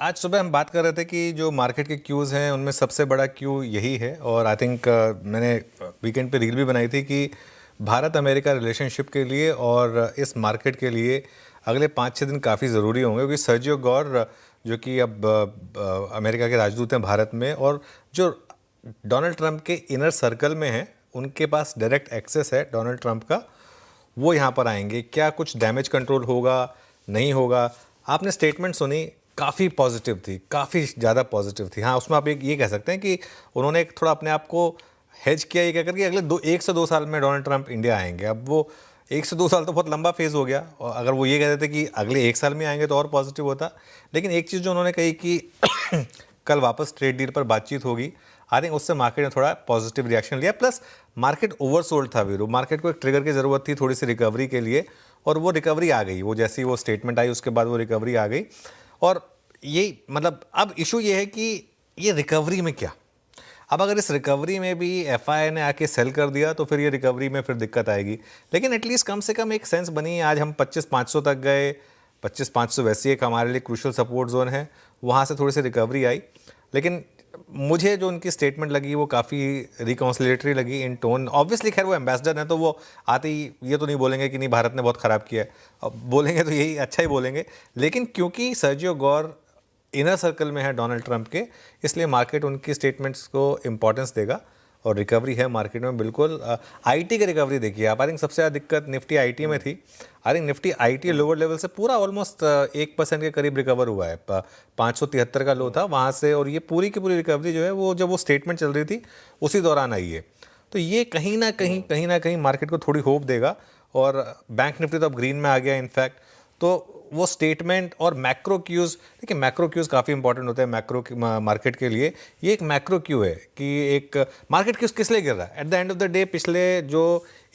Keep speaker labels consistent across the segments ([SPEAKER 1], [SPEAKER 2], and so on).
[SPEAKER 1] आज सुबह हम बात कर रहे थे कि जो मार्केट के क्यूज़ हैं उनमें सबसे बड़ा क्यू यही है, और आई थिंक मैंने वीकेंड पे रील भी बनाई थी कि भारत अमेरिका रिलेशनशिप के लिए और इस मार्केट के लिए अगले 5-6 दिन काफ़ी ज़रूरी होंगे, क्योंकि सर्जियो गौर जो कि अब अमेरिका के राजदूत हैं भारत में, और जो डोनाल्ड ट्रंप के इनर सर्कल में हैं, उनके पास डायरेक्ट एक्सेस है डोनाल्ड ट्रंप का, वो यहाँ पर आएंगे। क्या कुछ डैमेज कंट्रोल होगा, नहीं होगा? आपने स्टेटमेंट सुनी, काफ़ी पॉजिटिव थी, काफ़ी ज़्यादा पॉजिटिव थी। हाँ, उसमें आप एक ये कह सकते हैं कि उन्होंने एक थोड़ा अपने आप को हेज किया, ये कहकर कि अगले 1 से 2 साल में डोनाल्ड ट्रंप इंडिया आएंगे। अब वो 1 से 2 साल तो बहुत लंबा फेज़ हो गया, और अगर वो ये कह देते कि अगले 1 साल में आएंगे तो और पॉजिटिव होता। लेकिन एक चीज़ जो उन्होंने कही कि कल वापस ट्रेड डील पर बातचीत होगी, आई थिंक उससे मार्केट ने थोड़ा पॉजिटिव रिएक्शन लिया। प्लस मार्केट ओवरसोल्ड था वीरू, मार्केट को एक ट्रिगर की ज़रूरत थी थोड़ी सी रिकवरी के लिए, और वो रिकवरी आ गई। वो जैसी वो स्टेटमेंट आई उसके बाद वो रिकवरी आ गई। और ये मतलब अब इशू ये है कि ये रिकवरी में क्या, अब अगर इस रिकवरी में भी एफआई ने आके सेल कर दिया तो फिर ये रिकवरी में फिर दिक्कत आएगी। लेकिन एटलीस्ट कम से कम एक सेंस बनी। आज हम 25,500 तक गए, 25,500 वैसे एक हमारे लिए क्रूशल सपोर्ट जोन है, वहाँ से थोड़ी सी रिकवरी आई। लेकिन मुझे जो उनकी स्टेटमेंट लगी वो काफ़ी रिकॉन्सिलेटरी लगी इन टोन। ऑब्वियसली खैर वो एम्बेसडर हैं, तो वो आते ही ये तो नहीं बोलेंगे कि नहीं भारत ने बहुत ख़राब किया है, अब बोलेंगे तो यही अच्छा ही बोलेंगे। लेकिन क्योंकि सर्जियो गौर इनर सर्कल में है डोनाल्ड ट्रंप के, इसलिए मार्केट उनकी स्टेटमेंट्स को इम्पोर्टेंस देगा, और रिकवरी है मार्केट में बिल्कुल। आईटी की रिकवरी देखिए आप, आई थिंक सबसे ज़्यादा दिक्कत निफ्टी आईटी में थी। I think Nifty IT lower level से पूरा ऑलमोस्ट 1% के करीब रिकवर हुआ है। 573 का लो था वहाँ से, और ये पूरी की पूरी रिकवरी जो है वो जब वो स्टेटमेंट चल रही थी उसी दौरान आई है। तो ये कहीं ना कहीं मार्केट को थोड़ी होप देगा। और बैंक निफ्टी तो अब ग्रीन में आ गया इनफैक्ट। तो वो स्टेटमेंट और मैक्रो क्यूज़, देखिए मैक्रो क्यूज़ काफ़ी इंपॉर्टेंट होते हैं मैक्रो मार्केट के लिए। ये एक मैक्रो क्यू है कि एक मार्केट क्यूज़ किस लिए गिर रहा है। At the end of the day पिछले जो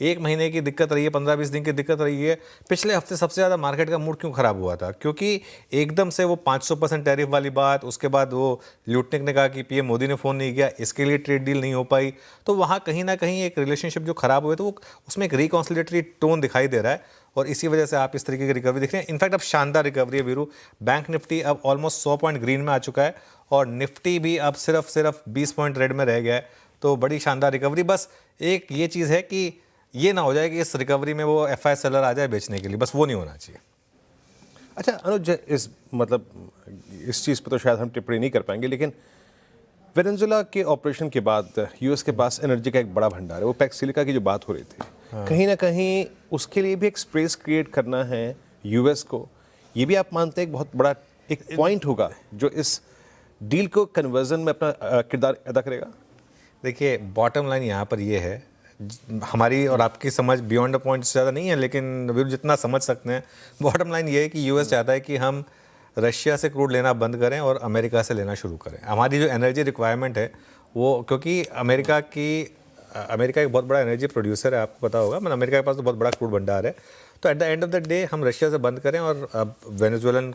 [SPEAKER 1] 1 महीने की दिक्कत रही है, 15-20 दिन की दिक्कत रही है, पिछले हफ्ते सबसे ज़्यादा मार्केट का मूड क्यों ख़राब हुआ था? क्योंकि एकदम से वो 500% टैरिफ वाली बात, उसके बाद वो ल्यूटनिक ने कहा कि पीएम मोदी ने फ़ोन नहीं किया, इसके लिए ट्रेड डील नहीं हो पाई। तो वहाँ कहीं ना कहीं एक रिलेशनशिप जो ख़राब हुए, तो वो उसमें एक रिकॉन्सिलेटरी टोन दिखाई दे रहा है, और इसी वजह से आप इस तरीके की रिकवरी देख रहे हैं। इनफैक्ट अब शानदार रिकवरी है वीरू। बैंक निफ्टी अब ऑलमोस्ट 100 पॉइंट ग्रीन में आ चुका है, और निफ्टी भी अब सिर्फ 20 पॉइंट रेड में रह गया है। तो बड़ी शानदार रिकवरी। बस एक ये चीज़ है कि ये ना हो जाए कि इस रिकवरी में वो एफआई सेलर आ जाए बेचने के लिए, बस वो नहीं होना चाहिए।
[SPEAKER 2] अच्छा अनुज, इस चीज़ पर तो शायद हम टिप्पणी नहीं कर पाएंगे, लेकिन वेनेजुएला के ऑपरेशन के बाद यूएस के पास एनर्जी का एक बड़ा भंडार है। वो पैक्स सिलिका की जो बात हो रही थी, कहीं ना कहीं उसके लिए भी एक स्पेस क्रिएट करना है यूएस को। ये भी आप मानते हैं एक बहुत बड़ा एक पॉइंट होगा जो इस डील को कन्वर्जन में अपना किरदार अदा करेगा?
[SPEAKER 1] देखिए बॉटम लाइन यहाँ पर ये है, हमारी और आपकी समझ बियॉन्ड द पॉइंट से ज़्यादा नहीं है, लेकिन वीर जितना समझ सकते हैं, बॉटम लाइन ये है कि यूएस चाहता है कि हम रशिया से क्रूड लेना बंद करें और अमेरिका से लेना शुरू करें। हमारी जो एनर्जी रिक्वायरमेंट है वो, क्योंकि अमेरिका एक बहुत बड़ा एनर्जी प्रोड्यूसर है, आपको पता होगा, मतलब अमेरिका के पास तो बहुत बड़ा क्रूड भंडार है। तो at the end of the day हम रशिया से बंद करें और अब वेनेजुएलन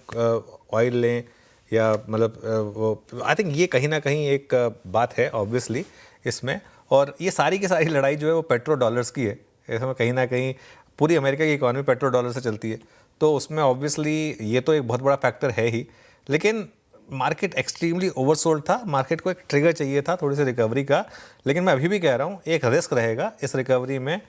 [SPEAKER 1] ऑयल लें, या मतलब वो आई थिंक ये कहीं ना कहीं एक बात है ऑब्वियसली इसमें। और ये सारी की सारी लड़ाई जो है वो पेट्रो डॉलर्स की है। इसमें कहीं ना कहीं पूरी अमेरिका की इकॉनमी पेट्रो डॉलर से चलती है, तो उसमें ऑब्वियसली ये तो एक बहुत बड़ा फैक्टर है ही। लेकिन मार्केट एक्सट्रीमली ओवरसोल्ड था, मार्केट को एक ट्रिगर चाहिए था थोड़ी सी रिकवरी का। लेकिन मैं अभी भी कह रहा हूँ एक रिस्क रहेगा इस रिकवरी में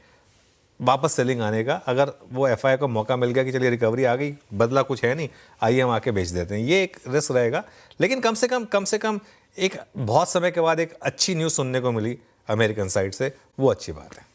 [SPEAKER 1] वापस सेलिंग आने का। अगर वो एफआई को मौका मिल गया कि चलिए रिकवरी आ गई, बदला कुछ है नहीं, आइए हम आके बेच देते हैं, ये एक रिस्क रहेगा। लेकिन कम से कम एक बहुत समय के बाद एक अच्छी न्यूज़ सुनने को मिली अमेरिकन साइड से, वो अच्छी बात है।